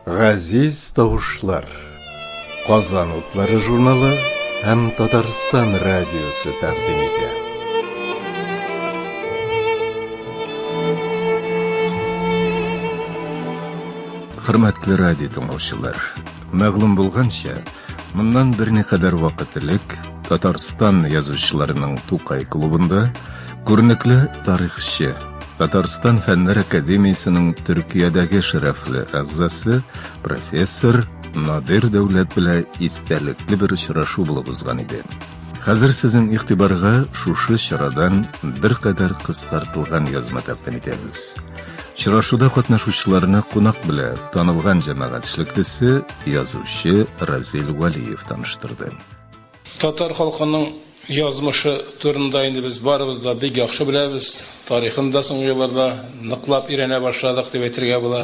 Газиз тавышлар, Казан утлары журналы һәм Татарстан радиосы тәкъдим итә. Хөрмәтле радио тыңлаучылар, мәгълүм булганча, моннан берникадәр вакыт элек Татарстан язучыларының Тукай клубында күренекле тарихчы, Татарстан Фәннәр академиясының Төркиядәге шәрәфле әгъзасы профессор Надир Дәүләт белән истәлекле бер очрашу булып узган иде. Хәзер сезнең игътибарга шушы чарадан беркадәр кыскартылган язма тәкъдим итәбез. Очрашуда катнашучыларны кунак белән танылган җәмәгать эшлеклесе язучы Разил Валиев таныштырды. Татар халкының язмышы турында инде без барыбыз да бик яхшы беләбез. Тарихында соңгы елларда ныклап өйрәнә башладык дип әйтергә була.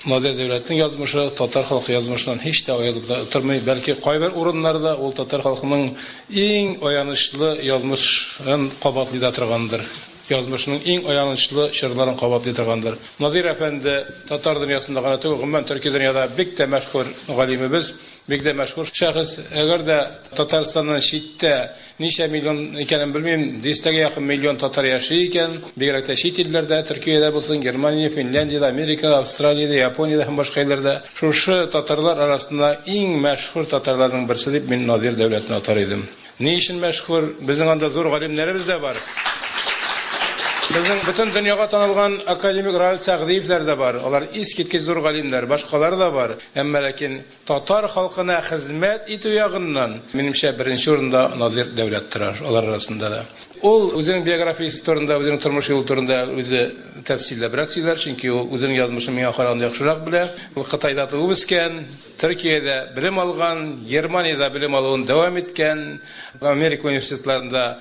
Надир Дәүләтнең язмышы татар халкы язмышынан һич тә аерылып тормый, бәлки кайбер урыннарда ул татар халкының иң аянычлы язмышын кабатлый да торгандыр. Язмышының иң аянычлы чырларын кабатлый торгандыр. Надир әфәнде татар дөньясында гына түгел, гомумән Төркия дөньяда бик тә мәшһүр галимебез, бик тә мәшһүр шәхес. Әгәр дә Татарстаннан читтә ничә миллион икәнен белмим, 100-гә якын миллион татар яши икән, бигрәк тә чит илләрдә, Төркиядә булсын, Германия, Финляндиядә, Америкада, Австралиядә, Япониядә һәм башка илләрдә шушы татарлар арасында иң мәшһүр татарларның берсе дип мин Надир Дәүләтне атар идем. Ни өчен мәшһүр? Безнең анда зур галимнәребез дә бар. Безнең бөтен дөньяга танылган академик Раил Сәгъдиевләр дә бар. Алар искиткеч зур галимнәр, башкалар да бар. Әмма ләкин татар халкына хезмәт итү ягыннан минемчә беренче урында Надир Дәүләт тора алар арасында да. Ул үзенең биографиясе турында, үзенең тормыш юлы турында үзе тәфсилләбрәк сөйләр, чөнки ул үзенең язмышын миңа караганда яхшырак белә. Ул Кытайда туып үскән, Төркиядә белем алган, Германиядә белем алуын дәвам иткән, Америка университетларында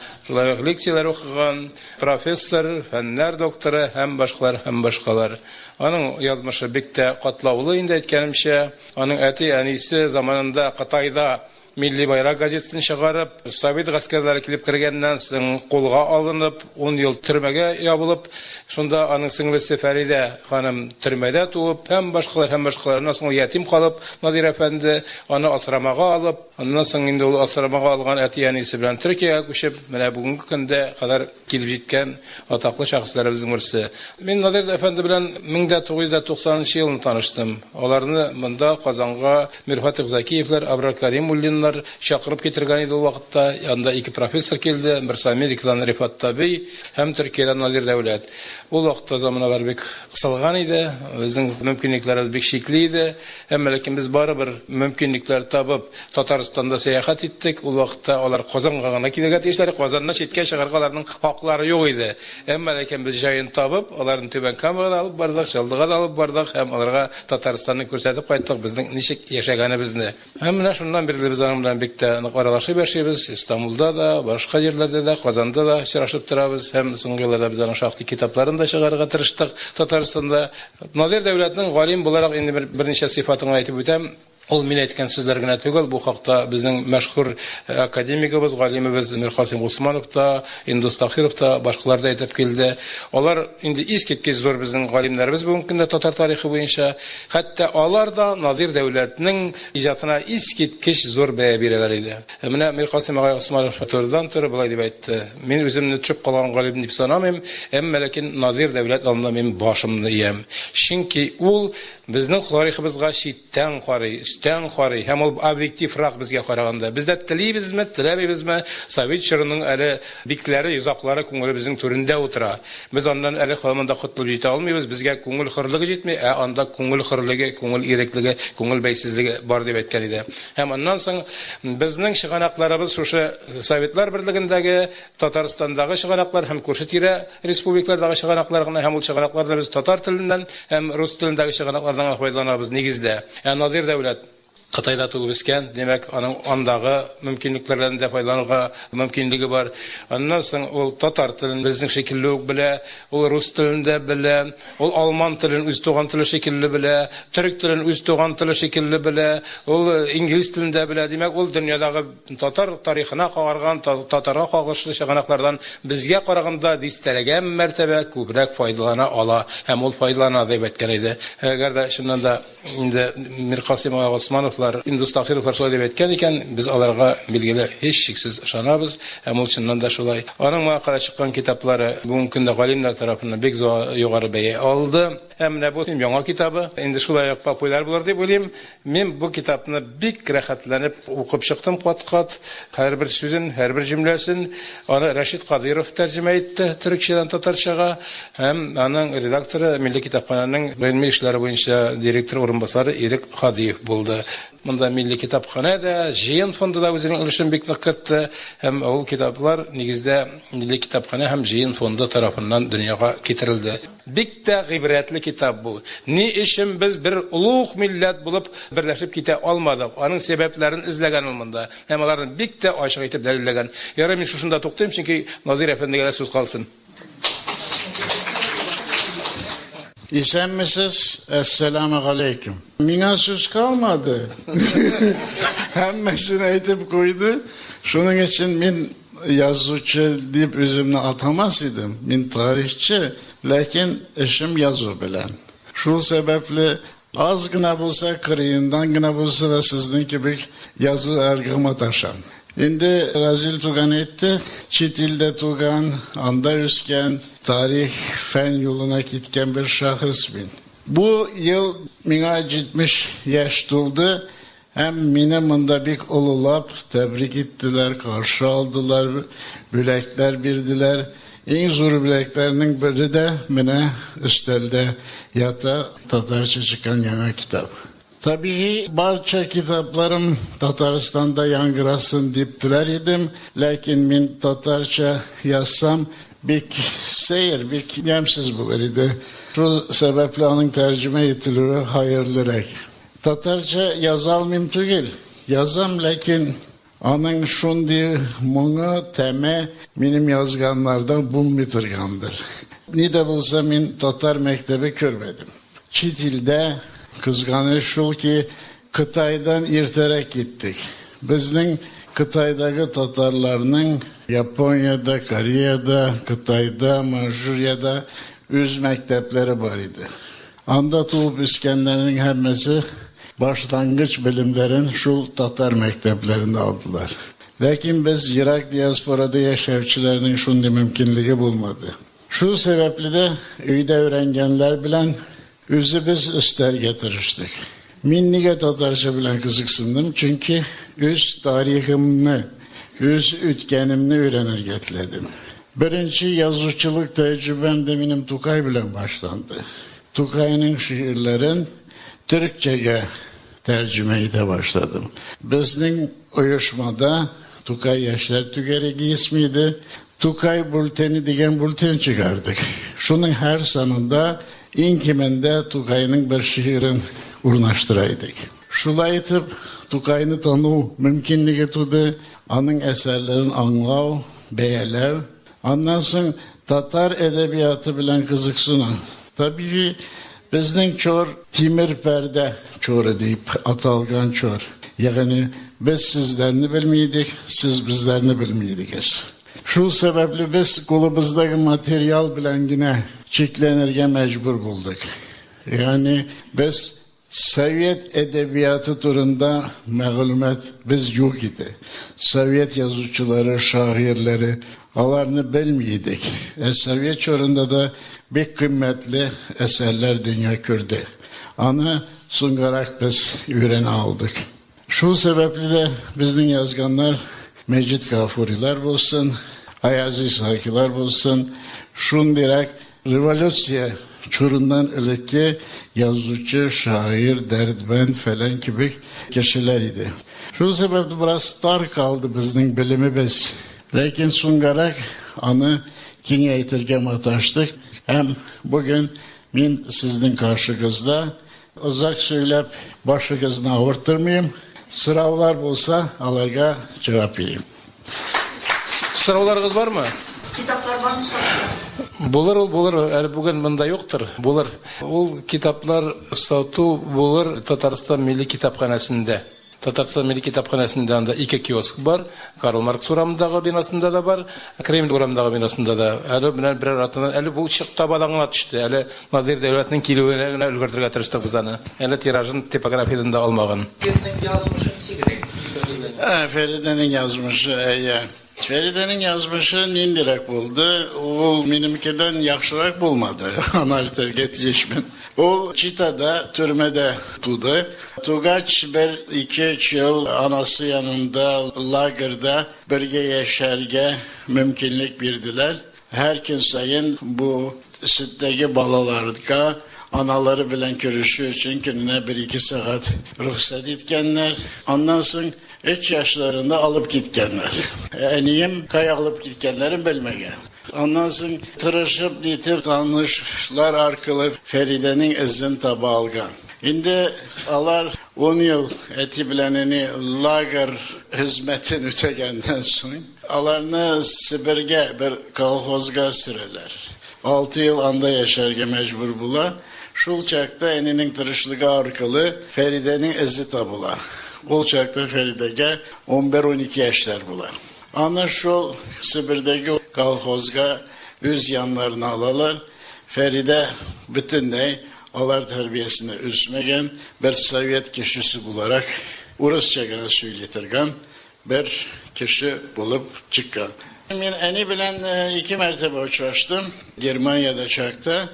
лекцияләр укыган, профессор, фәннәр докторы һәм башкалар. Аның язмышы бик тә катлаулы инде әйткәнемчә. Аның әти-әнисе заманында Кытайда Milli Bayrak газетасын чыгарып, Совет гаскәрләре килеп кергәннән соң кулга алынып, 10 ел төрмәгә ябылып, шунда аның сеңлесе Фәридә ханым төрмәдә туып, һәм башкаларына соң ятим калып, Надир әфәнде аны асрамага алып, аннан соң инде ул асрамага алган әти-әнисе белән Төркиягә күчеп, менә бүгенге көндә кадәр килеп җиткән атаклы шәхесләребезнең берсе. Мин Надир әфәнде белән 1990 елда таныштым. Аларны монда Казанга Мирфат Закиевләр, Абрар Каримуллиннар чакырып китергән иде ул вакытта. Анда ике профессор килде, берсе Америкадан Рифат Таби һәм Төркиядән Надир Дәүләт. Ул вакытта заманалар бик кысылган иде, безнең мөмкинлекләребез бик шикле иде. Әмма ләкин без барыбер мөмкинлекләр табып Татарстанда сәяхәт иттек. Ул вакытта алар Казанга гына килергә тиешләр, Казаннан читкә чыгарга аларның хаклары юк иде. Әмма ләкин без җаен табып, аларны Түбән Камага алып бардык, Чалдыга алып бардык һәм аларга Татарстанны күрсәтеп кайттык, безнең ничек яшәгәнебезне. Һәм менә шуннан бирле без аның белән бик тә аралашып яшибез. Истанбулда да, башка җирләрдә дә, Казанда да очрашып торабыз һәм соңгы елларда без аның шактый китапларын да чыгарырга тырыштык. Татарстанда Надир Дәүләтнең галим буларак инде берничә сыйфатын әйтеп үтәм. Ул мин әйткән сүзләр генә түгел, бу хакта безнең мәшһүр академигыбыз, галимыбыз Мирхасим Усманов та, Индус Тахиров та, башкалар да әйтеп килде. Алар инде искиткеч зур безнең галимнәребез бүгенге көндә татар тарихы буенча. Хәтта алар да Надир Дәүләтнең иҗатына искиткеч зур бәя бирәләр иде. Менә Мирхасим Усманов турыдан туры булай дип әйтте. Мин үземне төшеп калган галим дип санамыйм, әмма ләкин Надир Дәүләт алдында мин башымны иям. Чөнки ул безнең тарихыбызга читтән карый, үстән карый, һәм ул объективрак безгә караганда. Бездә телибезме, теләбезме, Совет чорының әле бикләре, юзаклары күңеле безнең түрендә утыра. Без аннан әле хәлмәндә котлып җитә алмыйбыз, безгә күңел хырлыгы җитми, анда күңел хырлыгы, күңел иреклеге, күңел бәйсезлеге бар дип әйткән иде. Һәм аннан соң безнең чыганакларыбыз шушы Советлар берлегендәге, Татарстандагы чыганаклар һәм күрше-тирә республикалардагы чыганаклар гына, һәм ул чыганакларда без татар теленнән һәм рус телендәге чыганаклардан файдаланабыз нигездә. Надир Дәүләт Kıtayda tuğup isken, demek onun andağı mümkünlüklerden de faydalanırga mümkünlüğü var. Ondan sonra ol Tatar tilin bizning şekilli bile, ol Rus tilinde bile, ol Alman tilin üz tuğan tili şekilli bile, Türk tilin üz tuğan tili şekilli bile, ol İngiliz tilinde bile, demek ol dünyadagi Tatar tarixine qagargan, Tatarga qagışlı şaganaklardan bizge qaraganda distelegen mertebe köbrek faydalana ala, hem ol faydalana dep etken idi. Eğer de şundan da indi Mir Qasim Ağa Osmanovlar, Indus Tahirovlar şolay dep etken iken, biz alarga bilgili hiç şeksiz ışanabız. Hem ol şundan da şolay. Onun maqala çıkkan kitapları bugün künde galimler tarafından bek yuqarı beye aldı. Hem ne bu yaңа kitabı, indi şolay popüler bulur dep olayım. Men bu kitapni bek rahatlanıp okup çıktım qat-qat. Her bir sözün, her bir cümlesin onu Rashid Qadirov tercüme etti Türkçeden Tatarçaga. Hem onun redaktörü Milli Kitapxananın ilmi işleri boyunca direktör orunbasarı Erik Hadiyev buldu. Bunda Milli Kitapxanada Jiyan fondu da özünün ülüşün bek kiritdi. Hem o kitaplar negizde Milli Kitapxana hem Jiyan fondu tarafından dünyaya getirildi. Bek de gibretli kitap bu. Ni işim biz bir ulug millet bulup birleşip kite almadık. Onun sebeplerini izlegen olmanda. Hem onların bek de aşık etip delillegen. Yarın ben şuşunda toktayım çünkü Nazir Efendi'ye söz kalsın. İsen misiniz? Esselamu aleyküm. Mina söz kalmadı. Hemmesini aytıp koydu. Şunun için ben yazıcı deyip özümle atamaz idim. Ben tarihçi. Lakin işim yazı bilen. Şu sebeple az gına bulsa kırığından gına bulsa da sizin gibi yazı ergıma taşan. Şimdi Razil Tugan etti. Çit ilde Tugan, anda üsken, tarih, fen yoluna gitken bir şahıs bin. Bu yıl mina 70 yaş doldu. Hem minimunda bir olulap tebrik ettiler, karşı aldılar, bülekler birdiler. En zor büleklerinin biri de mine üstelde yata Tatarça çıkan yaңа kitap. Tabii barça kitaplarım Tataristan'da yankırasın diptiler idim. Lakin ben Tatarça yazsam bir seyir, bir yemsiz bulur idi. Şu sebeple onun tercüme etiliği hayırlırek. Tatarça yazalmım tügil. Yazam lakin onun şundi muğu teme benim yazganlardan bulmitirgandır. Ne de bulsa ben Tatar mektebi görmedim. Çit ilde kızganış şul ki Kıtay'dan irterek gittik. Bizning Kıtay'daki Tatarlarının Japonya'da, Kore'de, Kıtay'da, Manjuriya'da üz mektepleri var idi. Anda tuğup iskenlerin hemmesi başlangıç bilimlerin şu Tatar mekteplerinde aldılar. Lakin biz Irak diasporada yaşayıcılarının şundi mümkünlüğü bulmadı. Şu sebeple de öyde öğrengenler bilen özü biz üster getiriştik. Men nega Tatarça bilen kızıksındım çünkü öz tarihimni, öz ötkenimni öğrenir getledim. Birinci yazıcılık tecrübem de benim Tukay bilen başlandı. Tukay'ın şiirlerin Türkçe'ye tercümeyi de başladım. Bizning uyuşmada Tukay Yaşlar Tügeregi ismiydi. Tukay Bülteni degen bülten çıkardık. Şunun her sonunda inkiminde Tukay'ın bir şiirin urnaştıraydık. Şulay etip Tukay'ını tanı mümkünlüğü tudu. Onun eserlerini anlav, beyelev. Ondan sonra Tatar edebiyatı bilen kızıksına. Tabii bizden çor Timir Perde çoru deyip atalgan çor. Yani biz sizlerini bilmiydik, siz bizlerini bilmiydikiz. Şu sebeple biz kolumuzdaki materyal bilen yine çeklenirge mecbur bulduk. Yani biz Sovyet edebiyatı turunda məlumat biz yok idi. Sovyet yazıcıları, şairleri, alarını bilmiydik. Sovyet çorunda da bir kıymetli eserler dünya gördü. Onu sungarak biz öğrene aldık. Şu sebeple de bizden yazganlar Mecit Gafuriler olsun, Ayazi Sakiler olsun, şundirak revolüsiya çorundan ilki yazıcı, şair, derdben falan gibi kişiler idi. Şu sebeple biraz dar kaldı bizden bilimimiz. Lakin sungarak onu kengeytirge mataştık. Hem bugün ben sizin karşınızda uzak söylep başınızı ağırtırmayayım. Sorular olsa alarga cevap vereyim. Sorularınız var mı? Kitaplar var mı satıyor? Bulur. Әлі bugün bunda yoktur. Bulur. Ol kitaplar satу bulur Tatarstan Milli Kitapxanasında. Tatarstan Milli Kitapxanasında anda 2 kiosk var. Karl Marx uramınдағы binasında da var. Kreml uramınдағы binasında da. Әлі bilen birer atından әлі bu çık tabadağına düştü. Әлі Nadir devletinin kilüğüne ülgürtürge tırıştık biz onu. Әлі tirajın tipografiden de almağın. Feride'nin yazmışı. Feride'nin yazmışı nindirek buldu. O benimkiden yaxşırak bulmadı. Anarter getirişmin. O Çita'da, türmede tutu. Tugaç bir 2 yıl anası yanında, lagerda birge yaşarga mümkünlük birdiler. Her kimseyin bu sütteki balalarga anaları bilen görüşü için gününe 1-2 saat ruhsat etkenler. Ondan sonra 3 yaşlarında alıp gitkenler. Eniyim kay alıp gitkenlerin bilmegen. Ondan sonra tırışıp ditip tanışlar arkalı Feride'nin izin tabi algan. Şimdi alar 10 yıl eti bilenini lager hizmetin ötegenden sonra alarını Sibir'ge bir kolhozga süreler. 6 yıl anda yaşarga mecbur bula. Şul çakta eninin tırışlığı arkalı Feride'nin izi tabula. Ol çakta Feride'ge 11-12 yaşlar bula. Ana şu Sibir'deki kolhozga üz yanlarına alalar. Feride bütün ney alar terbiyesine üsmegen bir Sovyet kişisi bularak Urusça gene söyletirgen bir kişi bulup çıkan. Ben eni bilen 2 mertebe uçraştım Germanya'da çakta.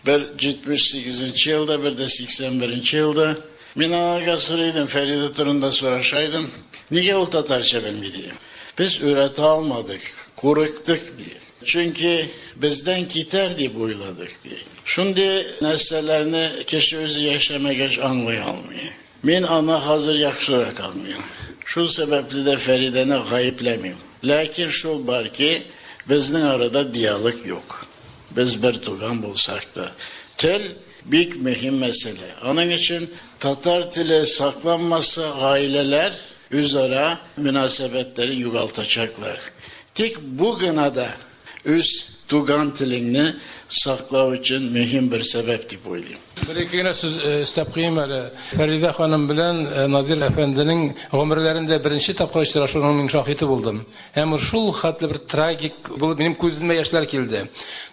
Bir 78. yılda bir de 81. yılda. Ben ağırga sıraydım Feride turunda soraşaydım. Niye ol Tatarça bilmediğim? Biz üreti almadık, kuruktuk diye. Çünkü bizden gider diye boyladık diye. Şimdi nesillerini kişi özü yaşama geç anlayamıyor. Ben ana hazır yakışarak almıyorum. Şu sebeple de Feride'ni gayiplemiyim. Lakin şu var ki bizden arada diyalog yok. Biz bir tugan bulsak da. Tel büyük mühim mesele. Onun için Tatar dili saklanması aileler üzere münasebetleri yugaltacaklar. Tik bugüne de üst tugan tilini saklav için mühim bir sebep dip oylayım. Bir-iki söz istep kıyım әлі. Feride Hanım bilen Nadir Efendi'nin ömürlerinde birinci tapkır iştiraşının şahidi buldum. Hem şul hatlı bir tragik bulup benim gözüme yaşlar kildi.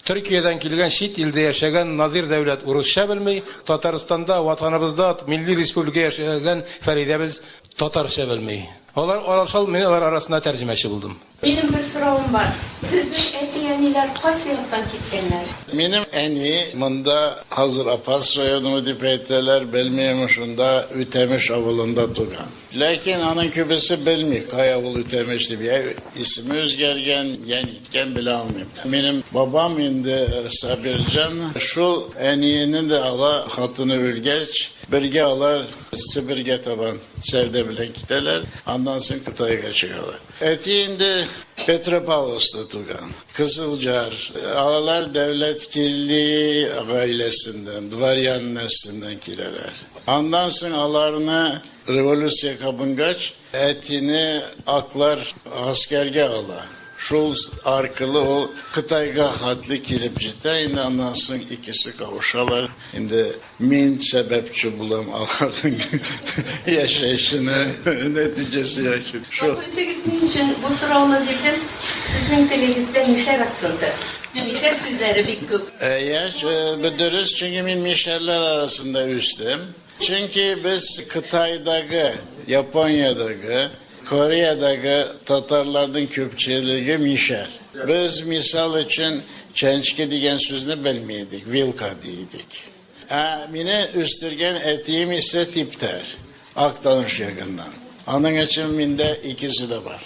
Türkiye'den kilgen şit ilde yaşayan Nadir devlet Urusça bilmeyi, Tataristan'da, vatanımızda, Milli Respublika yaşayan Feride biz Tatarça bilmeyi. Onlar arasında tercümeçi buldum. Benim bir sorum var. Sizin etiyeniler kaç yıldan gitkenler? Benim en iyi bunda hazır apas soyadımı dip ettiler bilmiyormuşunda Ütemiş avulunda tugan. Lakin anın kübesi bilmiyor. Kayavul Ütemiş diye ismi özgergen, yenitken bile almayayım. Benim babam indi Sabircan. Şu en iyinin de ala hatını ülgeç. Birge alar Sibir'ge taban sevde bilen gideler. Ondan sonra kıtaya kaçıyorlar. Etiğinde Petropavlov'da tugan. Kızılcar. Ağalar devlet kirli ailesinden, Dvaryan neslinden kileler. Ondan sonra alarını revolüsya kabıngaç etini aklar askerge ala. Şu arkalı o Kıtayga hatlı kilipcite indi anlansın ikisi kavuşalar. Indi min sebepçi bulam alardın yaşayışını neticesi yaşayın. Şu için bu sıra olabilirdim. Sizin dilinizde mişer atıldı. Mişer sizleri bir kıp. Yaş biliriz çünkü min mişerler arasında üstüm. Çünkü biz Kıtay'daki, Japonya'daki, Kore'deki Tatarların köpçeliği mişer. Biz misal için çençki diyen sözünü bilmiyorduk, vilka diydik. Mine üstürgen etiğim ise tipter, Aktanış yakından. Onun için minde ikisi de var.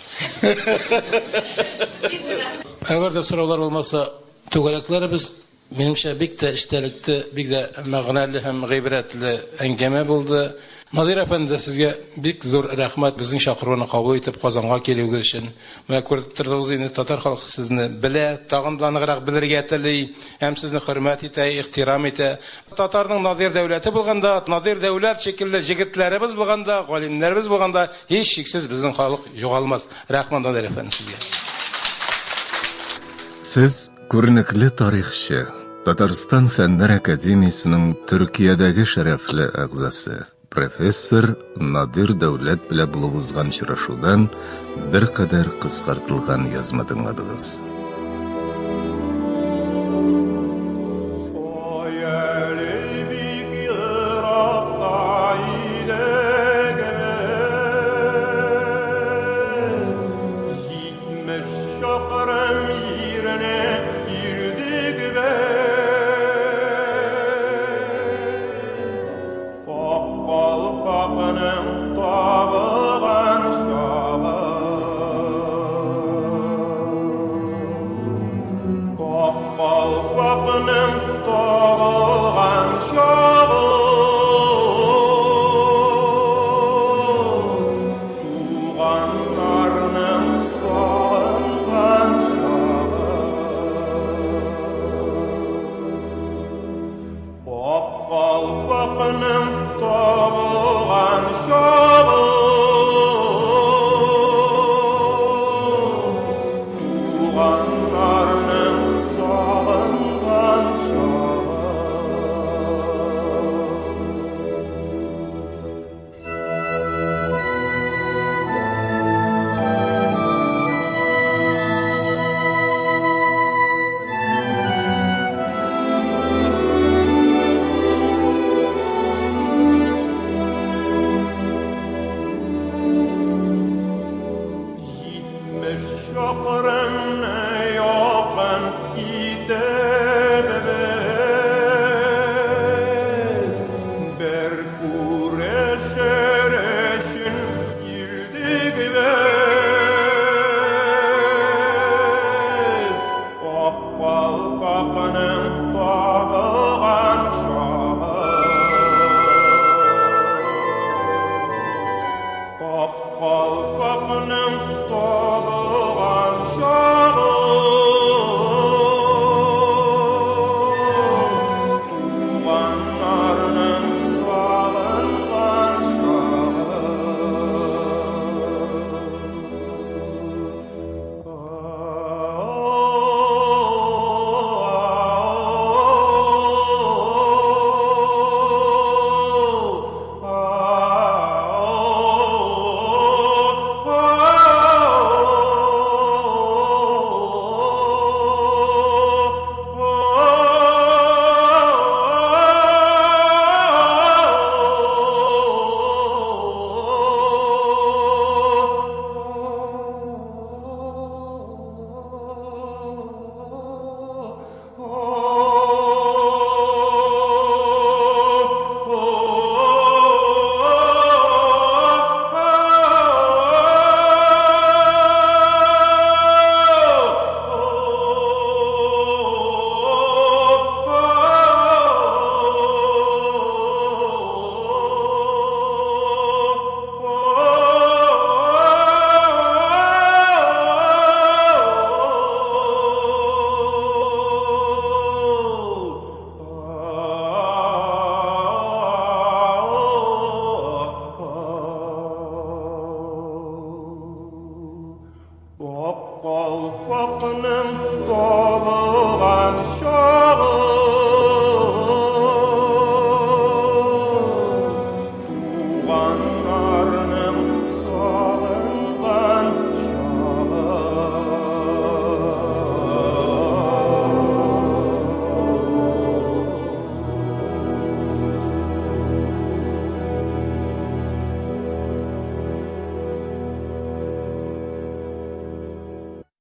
Eğer de sorular olmasa, tügarakları biz benimse bik de iştelikti, bik de mağnali hem gıybretli engeme buldu. Nadir Efendi, sizge bik zor rahmat bizning chaqiruvni qabul etib Qozonga kelüğünüz için. Мен көріп тұрдыңыз, енді татар халқы сізні біле, тағынданығырақ білірге тілей, hem sizni hürmet ете, ihtирам ете. Татардың Nadir дәулеті болғанда, Nadir дәулет шекілді жігітлеріміз болғанда, ғалимлеріміз болғанда, еш шексіз біздің халық жоғалмас. Рахман Nadir Efendi sizге. Siz көрнекле тарихчы, Татарстан Фәннәр Академиясының Түркиядәге шәрәфле әгъзасы, профессор Надир Дәүләт белән булып узган очрашудан бер кадәр кыскартылган язма тыңладыгыз. Qalpaqның